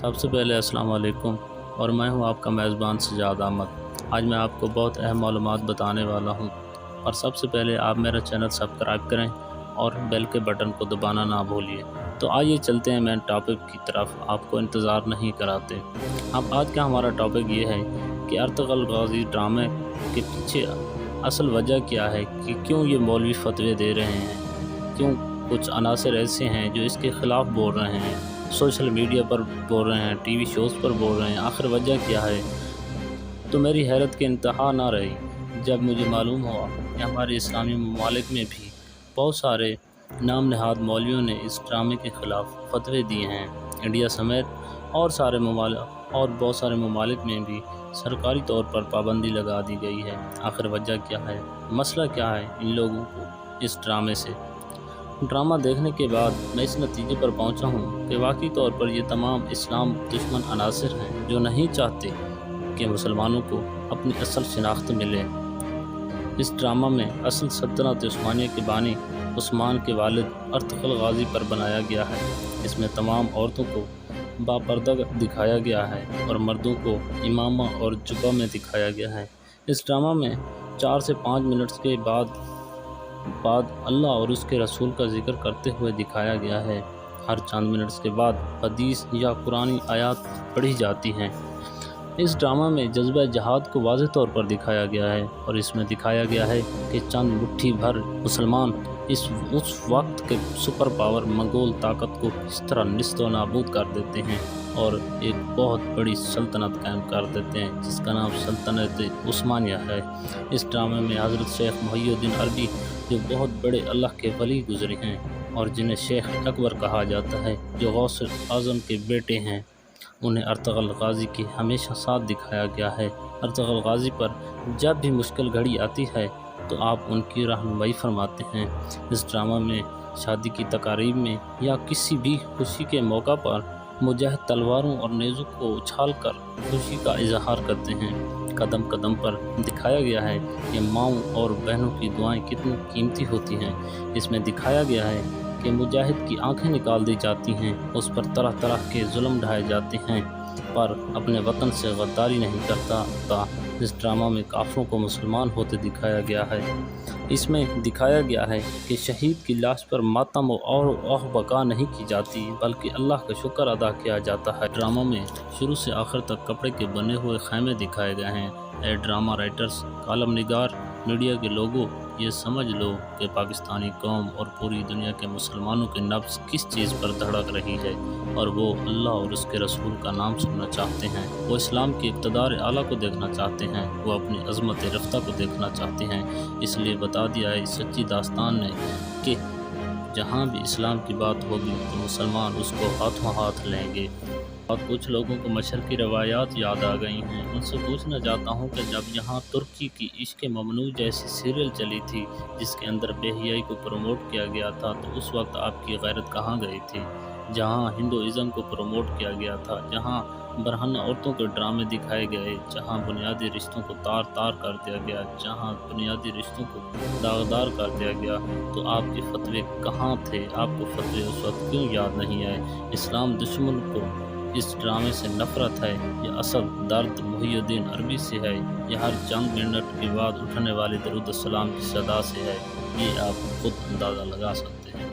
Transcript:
سب سے پہلے السلام علیکم، اور میں ہوں آپ کا میزبان سجاد احمد۔ آج میں آپ کو بہت اہم معلومات بتانے والا ہوں، اور سب سے پہلے آپ میرا چینل سبسکرائب کریں اور بیل کے بٹن کو دبانا نہ بھولیے۔ تو آئیے چلتے ہیں مین ٹاپک کی طرف، آپ کو انتظار نہیں کراتے۔ اب آج کا ہمارا ٹاپک یہ ہے کہ ارطغرل غازی ڈرامے کے پیچھے اصل وجہ کیا ہے، کہ کیوں یہ مولوی فتوے دے رہے ہیں، کیوں کچھ عناصر ایسے ہیں جو اس کے خلاف بول رہے ہیں، سوشل میڈیا پر بول رہے ہیں، ٹی وی شوز پر بول رہے ہیں، آخر وجہ کیا ہے۔ تو میری حیرت کی انتہا نہ رہی جب مجھے معلوم ہوا کہ ہمارے اسلامی ممالک میں بھی بہت سارے نام نہاد مولویوں نے اس ڈرامے کے خلاف فتوے دیے ہیں۔ انڈیا سمیت اور بہت سارے ممالک میں بھی سرکاری طور پر پابندی لگا دی گئی ہے۔ آخر وجہ کیا ہے، مسئلہ کیا ہے ان لوگوں کو اس ڈرامے سے۔ ڈرامہ دیکھنے کے بعد میں اس نتیجے پر پہنچا ہوں کہ واقعی طور پر یہ تمام اسلام دشمن عناصر ہیں جو نہیں چاہتے کہ مسلمانوں کو اپنی اصل شناخت ملے۔ اس ڈرامہ میں اصل سلطنت عثمانیہ کے بانی عثمان کے والد ارطغرل غازی پر بنایا گیا ہے۔ اس میں تمام عورتوں کو باپردہ دکھایا گیا ہے اور مردوں کو امامہ اور جبہ میں دکھایا گیا ہے۔ اس ڈرامہ میں 4 سے 5 منٹ کے بعد اللہ اور اس کے رسول کا ذکر کرتے ہوئے دکھایا گیا ہے۔ ہر چند منٹس کے بعد حدیث یا قرآنی آیات پڑھی جاتی ہیں۔ اس ڈرامہ میں جذبہ جہاد کو واضح طور پر دکھایا گیا ہے، اور اس میں دکھایا گیا ہے کہ چند مٹھی بھر مسلمان اس وقت کے سپر پاور منگول طاقت کو کس طرح نیست و نابود کر دیتے ہیں اور ایک بہت بڑی سلطنت قائم کر دیتے ہیں جس کا نام سلطنت عثمانیہ ہے۔ اس ڈرامے میں حضرت شیخ محی الدین عربی جو بہت بڑے اللہ کے ولی گزرے ہیں اور جنہیں شیخ اکبر کہا جاتا ہے، جو غوث اعظم کے بیٹے ہیں، انہیں ارطغرل غازی کے ہمیشہ ساتھ دکھایا گیا ہے۔ ارطغرل غازی پر جب بھی مشکل گھڑی آتی ہے تو آپ ان کی رہنمائی فرماتے ہیں۔ اس ڈرامہ میں شادی کی تقاریب میں یا کسی بھی خوشی کے موقع پر مجاہد تلواروں اور نیزوں کو اچھال کر خوشی کا اظہار کرتے ہیں۔ قدم قدم پر دکھایا گیا ہے کہ ماؤں اور بہنوں کی دعائیں کتنی قیمتی ہوتی ہیں۔ اس میں دکھایا گیا ہے کہ مجاہد کی آنکھیں نکال دی جاتی ہیں، اس پر طرح طرح کے ظلم ڈھائے جاتے ہیں، پر اپنے وطن سے غداری نہیں کرتا۔ اس ڈرامہ میں کافروں کو مسلمان ہوتے دکھایا گیا ہے۔ اس میں دکھایا گیا ہے کہ شہید کی لاش پر ماتم اور بقا نہیں کی جاتی، بلکہ اللہ کا شکر ادا کیا جاتا ہے۔ ڈرامہ میں شروع سے آخر تک کپڑے کے بنے ہوئے خیمے دکھائے گئے ہیں۔ اے ڈرامہ رائٹرز، کالم نگار، میڈیا کے لوگوں، یہ سمجھ لو کہ پاکستانی قوم اور پوری دنیا کے مسلمانوں کے نبض کس چیز پر دھڑک رہی ہے، اور وہ اللہ اور اس کے رسول کا نام سننا چاہتے ہیں۔ وہ اسلام کی اقتدار اعلیٰ کو دیکھنا چاہتے ہیں، وہ اپنی عظمت رفتہ کو دیکھنا چاہتے ہیں۔ اس لیے بتا دیا ہے اس سچی داستان نے کہ جہاں بھی اسلام کی بات ہوگی تو مسلمان اس کو ہاتھوں ہاتھ لیں گے۔ اور کچھ لوگوں کو مشرقی روایات یاد آ گئی ہیں۔ ان سے پوچھنا چاہتا ہوں کہ جب یہاں ترکی کی عشق ممنوع جیسی سیریل چلی تھی جس کے اندر بے حیائی کو پروموٹ کیا گیا تھا، تو اس وقت آپ کی غیرت کہاں گئی تھی؟ جہاں ہندوازم کو پروموٹ کیا گیا تھا، جہاں برہنہ عورتوں کے ڈرامے دکھائے گئے، جہاں بنیادی رشتوں کو تار تار کر دیا گیا، جہاں بنیادی رشتوں کو داغدار کر دیا گیا، تو آپ کے فتوے کہاں تھے؟ آپ کو فتوے اس وقت کیوں یاد نہیں آئے؟ اسلام دشمن کو اس ڈرامے سے نفرت ہے یا اصل درد محی الدین عربی سے ہے، یا ہر چند منٹ کے بعد اٹھنے والے درود السلام کی صدا سے ہے؟ یہ آپ خود اندازہ لگا سکتے ہیں۔